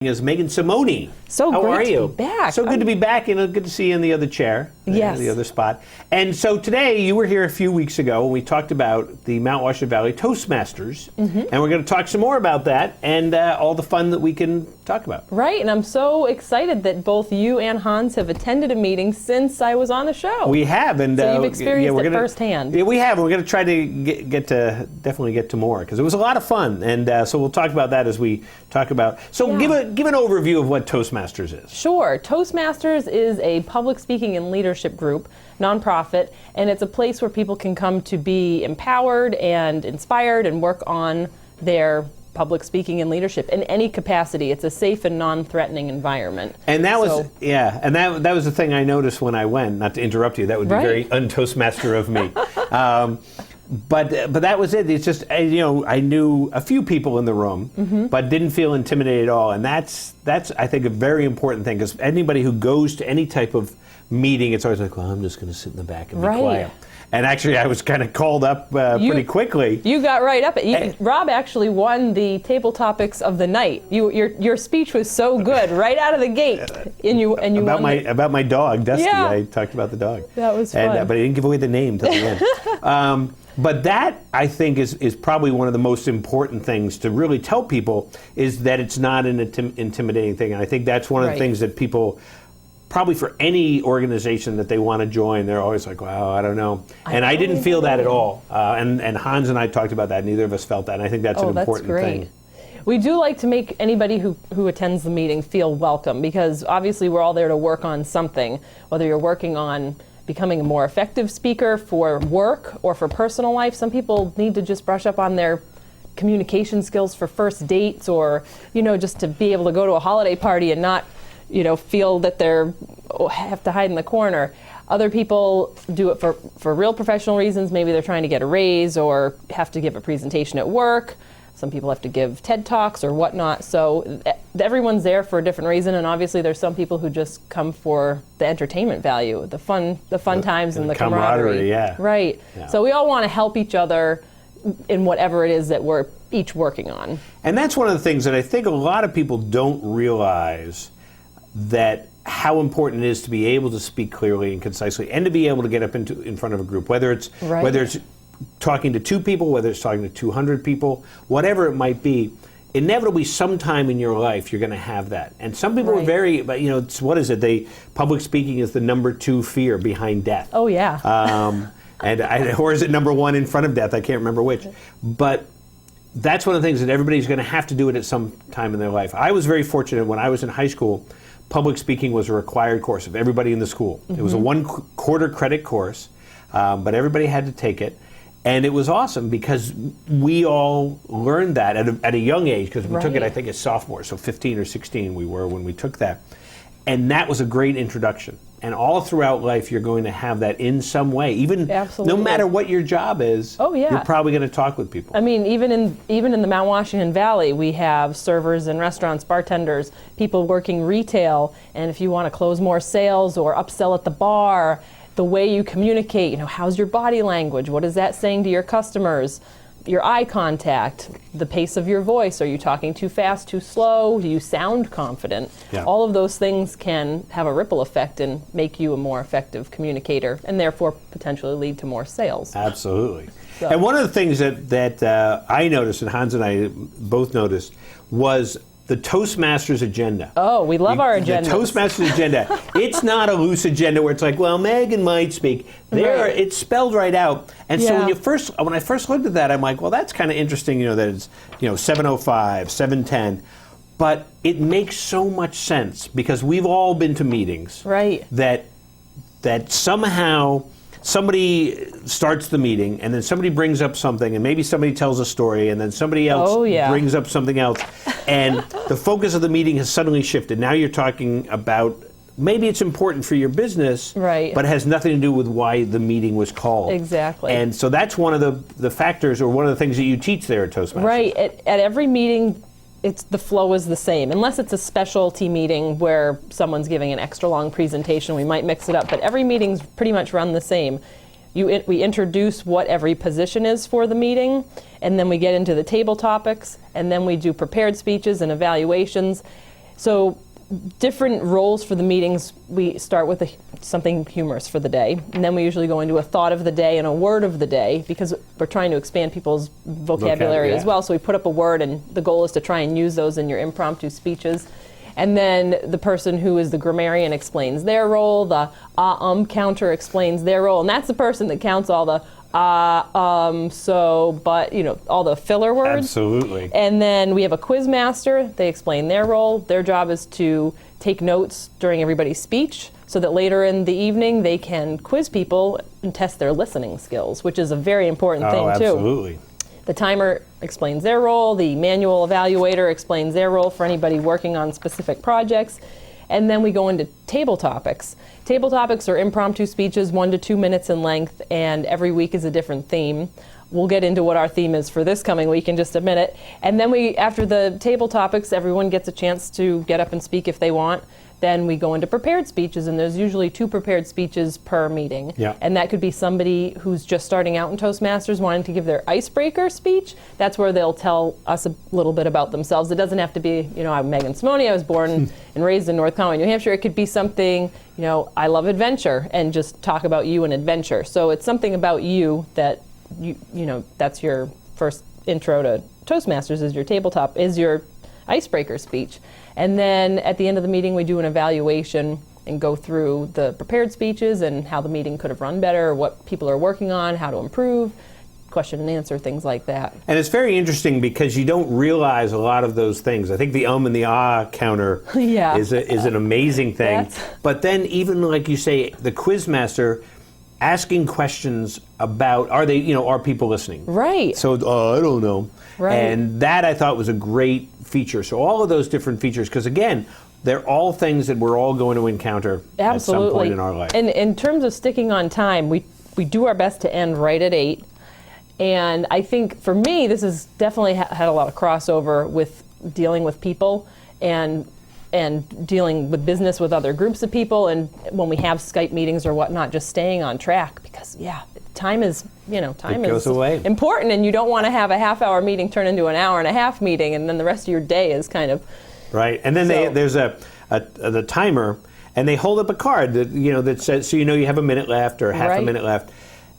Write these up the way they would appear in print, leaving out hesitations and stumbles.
Is Meghan Simone. So How great are you? To be back. So good to be back, and good to see you in the other chair. Yes. The other spot. And so today, you were here a few weeks ago, and we talked about the Mount Washington Valley Toastmasters, and we're going to talk some more about that and all the fun that we can talk about. Right, and I'm so excited that both you and Hans have attended a meeting since I was on the show. We have, and so you've experienced it firsthand. Yeah, we have. And we're going to try to definitely get to more because it was a lot of fun, and so we'll talk about that as we talk about. So give an overview of what Toastmasters is. Sure. Toastmasters is a public speaking and leadership group, nonprofit, and it's a place where people can come to be empowered and inspired and work on their public speaking and leadership in any capacity. It's a safe and non-threatening environment. And that was that was the thing I noticed when I went. Not to interrupt you, that would be very un-Toastmaster of me. But that was it. It's just I knew a few people in the room, but didn't feel intimidated at all. And that's I think a very important thing because anybody who goes to any type of meeting, it's always like, well, I'm just going to sit in the back and be quiet. And actually, I was kind of called up pretty quickly. You got right up. Rob actually won the table topics of the night. Your speech was so good right out of the gate, and you about my dog Dusty. Yeah. I talked about the dog. That was fun. But I didn't give away the name till the end. But that, I think, is probably one of the most important things to really tell people is that it's not an intimidating thing. And I think that's one of the things that people, probably for any organization that they want to join, they're always like, wow, I don't know. And I didn't feel that at all. And Hans and I talked about that. Neither of us felt that. And I think that's an important thing. We do like to make anybody who attends the meeting feel welcome because obviously we're all there to work on something, whether you're working on becoming a more effective speaker for work or for personal life. Some people need to just brush up on their communication skills for first dates or, just to be able to go to a holiday party and not, feel that have to hide in the corner. Other people do it for real professional reasons. Maybe they're trying to get a raise or have to give a presentation at work. Some people have to give TED Talks or whatnot. So everyone's there for a different reason. And obviously there's some people who just come for the entertainment value, the fun times and the camaraderie. Yeah. Right. Yeah. So we all want to help each other in whatever it is that we're each working on. And that's one of the things that I think a lot of people don't realize, that how important it is to be able to speak clearly and concisely and to be able to get up in front of a group, whether it's talking to 2 people, whether it's talking to 200 people, whatever it might be. Inevitably, sometime in your life, you're going to have that. And some people are very, but what is it? Public speaking is the number 2 fear behind death. Oh, yeah. Or is it number 1 in front of death? I can't remember which. But that's one of the things that everybody's going to have to do it at some time in their life. I was very fortunate when I was in high school. Public speaking was a required course of everybody in the school. It was a 1/4 credit course, but everybody had to take it. And it was awesome because we all learned that at a young age because we took it, I think, as sophomores. So 15 or 16 we were when we took that. And that was a great introduction. And all throughout life, you're going to have that in some way. Even no matter what your job is, you're probably going to talk with people. I mean, even in the Mount Washington Valley, we have servers in restaurants, bartenders, people working retail. And if you want to close more sales or upsell at the bar, the way you communicate, how's your body language? What is that saying to your customers? Your eye contact, the pace of your voice. Are you talking too fast, too slow? Do you sound confident? Yeah. All of those things can have a ripple effect and make you a more effective communicator and therefore potentially lead to more sales. Absolutely. So. And one of the things that I noticed, and Hans and I both noticed, was the Toastmasters Agenda. Oh, we love our agenda. The Toastmasters Agenda. It's not a loose agenda where it's like, well, Megan might speak. It's spelled right out. And so when I first looked at that, I'm like, well, that's kind of interesting, that it's 7:05, 7:10. But it makes so much sense because we've all been to meetings. Right. That somehow somebody starts the meeting and then somebody brings up something and maybe somebody tells a story and then somebody else brings up something else and the focus of the meeting has suddenly shifted. Now you're talking about maybe it's important for your business, but it has nothing to do with why the meeting was called. Exactly. And so that's one of the factors or one of the things that you teach there at Toastmasters. Right. At every meeting, the flow is the same, unless it's a specialty meeting where someone's giving an extra long presentation. We might mix it up, but every meeting's pretty much run the same. We introduce what every position is for the meeting, and then we get into the table topics, and then we do prepared speeches and evaluations. So different roles for the meetings. We start with something humorous for the day, and then we usually go into a thought of the day and a word of the day, because we're trying to expand people's vocabulary as well. So we put up a word, and the goal is to try and use those in your impromptu speeches. And then the person who is the grammarian explains their role, the counter explains their role, and that's the person that counts all the so, but, all the filler words. Absolutely. And then we have a quiz master. They explain their role. Their job is to take notes during everybody's speech so that later in the evening they can quiz people and test their listening skills, which is a very important thing, too. Absolutely. The timer explains their role. The manual evaluator explains their role for anybody working on specific projects. And then we go into table topics. Table topics are impromptu speeches, 1 to 2 minutes in length, and every week is a different theme. We'll get into what our theme is for this coming week in just a minute. And then after the table topics, everyone gets a chance to get up and speak if they want. Then we go into prepared speeches, and there's usually 2 prepared speeches per meeting. Yeah. And that could be somebody who's just starting out in Toastmasters wanting to give their icebreaker speech. That's where they'll tell us a little bit about themselves. It doesn't have to be, I'm Meghan Simone, I was born and raised in North Conway, New Hampshire. It could be something, I love adventure, and just talk about you and adventure. So it's something about you that, that's your first intro to Toastmasters, is your tabletop, is your icebreaker speech. And then at the end of the meeting, we do an evaluation and go through the prepared speeches and how the meeting could have run better, what people are working on, how to improve, question and answer, things like that. And it's very interesting because you don't realize a lot of those things. I think the and the counter Yeah. is an amazing thing. But then even like you say, the quiz master asking questions about, are people listening? Right. So, I don't know. Right. And that I thought was a great feature. So all of those different features, because again, they're all things that we're all going to encounter at some point in our life. And in terms of sticking on time, we do our best to end right at 8. And I think for me, this has definitely had a lot of crossover with dealing with people and dealing with business with other groups of people, and when we have Skype meetings or whatnot, just staying on track, because time is goes away. important, and you don't want to have a half-hour meeting turn into an hour-and-a-half meeting, and then the rest of your day is kind of right. And then there's the timer, and they hold up a card that says, so you have a minute left or half a minute left.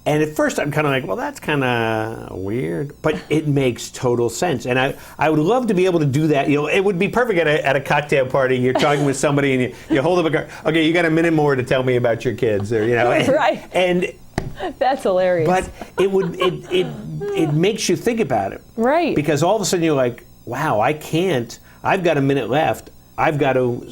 And at first I'm kind of like, well, that's kind of weird, but it makes total sense. And I would love to be able to do that. It would be perfect at a cocktail party. You're talking with somebody and you hold up a card. Okay, you got a minute more to tell me about your kids, or right. And that's hilarious. But it makes you think about it, right? Because all of a sudden you're like, wow, I've got a minute left. I've got to,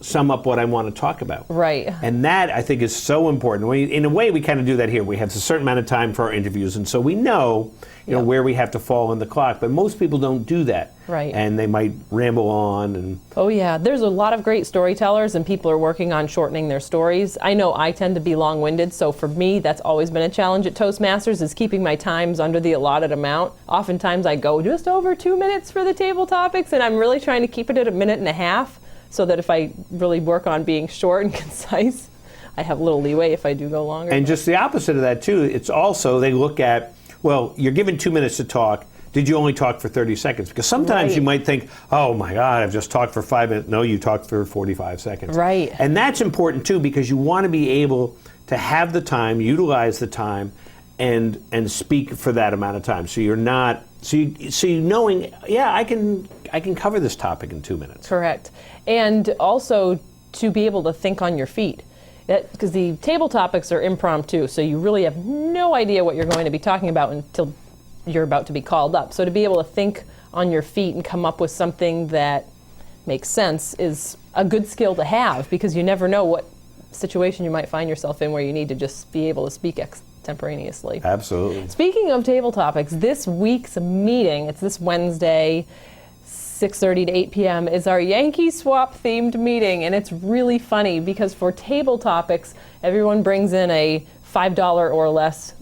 sum up what I want to talk about. Right. And that, I think, is so important. In a way, we kind of do that here. We have a certain amount of time for our interviews, and so we know, where we have to fall in the clock. But most people don't do that. Right. And they might ramble on. And oh, yeah. There's a lot of great storytellers, and people are working on shortening their stories. I know I tend to be long-winded, so for me, that's always been a challenge at Toastmasters, is keeping my times under the allotted amount. Oftentimes, I go just over 2 minutes for the table topics, and I'm really trying to keep it at a minute and a half, so that if I really work on being short and concise, I have a little leeway if I do go longer. And just the opposite of that, too, it's also they look at, well, you're given 2 minutes to talk. Did you only talk for 30 seconds? Because sometimes you might think, oh my God, I've just talked for 5 minutes. No, you talked for 45 seconds. Right. And that's important too, because you want to be able to have the time, utilize the time, and speak for that amount of time. So you're not, so you knowing, yeah, I can cover this topic in 2 minutes. Correct. And also to be able to think on your feet. Because the table topics are impromptu, so you really have no idea what you're going to be talking about until you're about to be called up. So to be able to think on your feet and come up with something that makes sense is a good skill to have, because you never know what situation you might find yourself in where you need to just be able to speak extemporaneously. Absolutely. Speaking of table topics, this week's meeting, it's this Wednesday, 6:30 to 8 p.m. is our Yankee Swap themed meeting, and it's really funny because for table topics, everyone brings in a $5 or less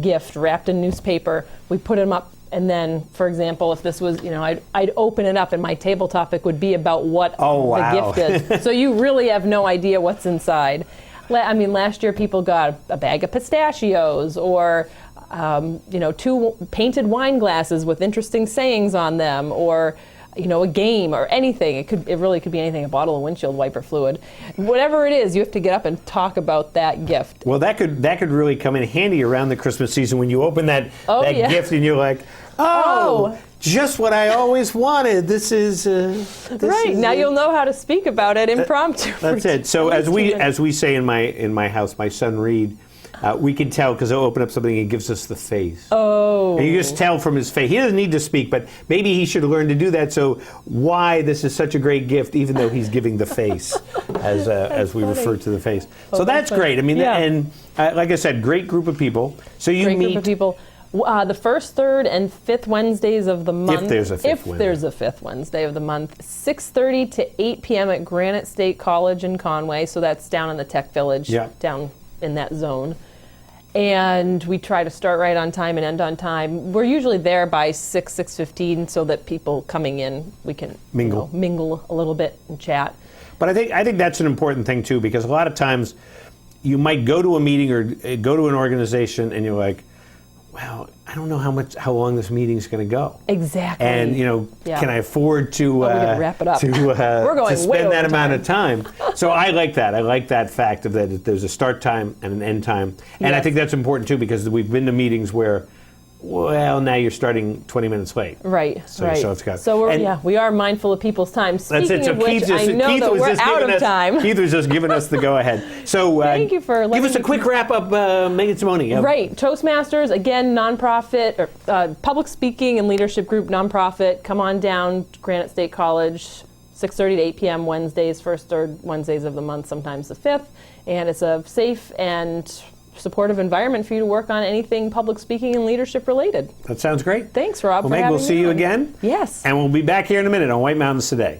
gift wrapped in newspaper. We put them up, and then, for example, if this was, I'd open it up, and my table topic would be about what the gift is. So you really have no idea what's inside. Last year people got a bag of pistachios, or 2 painted wine glasses with interesting sayings on them, or a game or anything. It really could be anything, a bottle of windshield wiper fluid. Whatever it is, you have to get up and talk about that gift. Well, that could really come in handy around the Christmas season when you open that gift and you're like, just what I always wanted. This is now you'll know how to speak about it impromptu. That's it. So as we say in my house, my son Reed, we can tell because he'll open up something and he gives us the face. Oh. And you just tell from his face. He doesn't need to speak, but maybe he should learn to do that. So why this is such a great gift, even though he's giving the face, as we refer to the face. So that's great. I mean, and like I said, great group of people. So you meet. Great group of people. The first, third, and fifth Wednesdays of the month. If there's a fifth Wednesday of the month, 6:30 to 8 p.m. at Granite State College in Conway. So that's down in the Tech Village, down in that zone. And we try to start right on time and end on time. We're usually there by 6:15, so that people coming in, we can mingle a little bit and chat. But I think that's an important thing too, because a lot of times you might go to a meeting or go to an organization and you're like, well, I don't know how long this meeting's going to go. Exactly. And can I afford to wrap it up. We're going to spend that amount of time? So I like that. I like that fact of that there's a start time and an end time. And I think that's important too, because we've been to meetings where, well, now you're starting 20 minutes late. Right. So it's got. So we are mindful of people's time. Speaking of which, I know Keith that we're out of time. Keith was just giving us the go-ahead. So thank you for give us a quick wrap-up, Meghan Simone. Right. Toastmasters, again, nonprofit, or public speaking and leadership group nonprofit. Come on down to Granite State College, 6:30 to 8 p.m. Wednesdays, first, third Wednesdays of the month, sometimes the fifth. And it's a safe and supportive environment for you to work on anything public speaking and leadership related. That sounds great. Thanks, Rob. Well, Meg, we'll see you again. Yes. And we'll be back here in a minute on White Mountains Today.